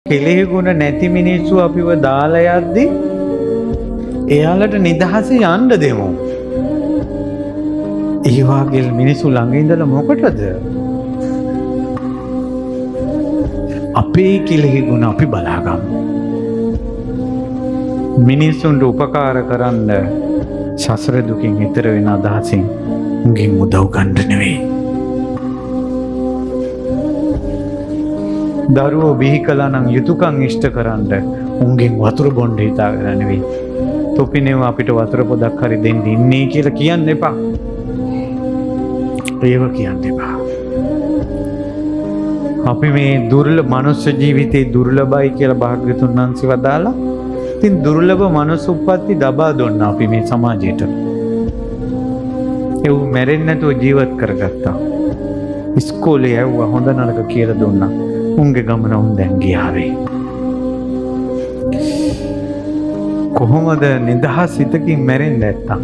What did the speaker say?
කෙලෙහි ගුණ නැති මිනිස්සු අපිව දාලා යද්දි එයාලට නිදහසේ යන්න දෙමු. ඒ වගේ මිනිස්සු ළඟ ඉඳලා මොකටද? අපේ කෙලෙහි ගුණ අපි බලාගමු. මිනිස්සුන්ට උපකාර කරන්න සසර දුකින් ඈතර වෙන අදහසින් උන්ගෙන් උදව් ගන්න නෙවෙයි. දරුවෝ බිහි කළා නම් යුතුයකම් ඉෂ්ට කරන්න උන්ගෙන් වතුර බොන්න හිතාගෙන නෙවෙයි. තොපිනේව අපිට වතුර පොදක් හරි දෙන්න ඉන්නේ කියලා කියන්න එපා. ඒව කියන්න එපා. අපි මේ දුර්ලභ මනුෂ්‍ය ජීවිතේ දුර්ලභයි කියලා භාග්‍යතුන් වහන්සේ වදාලා. ඉතින් දුර්ලභ මනුස්ස උප්පත්ති දබා දුන්නා අපි මේ සමාජයට. ඒව මැරෙන්නේ නැතුව ජීවත් කරගත්තා. ඉස්කෝලේ යවුවා හොඳ නරක කියලා දුන්නා. උන්ගේ ගමන උන් දැන් ගියාවේ. කොහොමද නිදහස් හිතකින් මැරෙන්නේ නැත්තම්?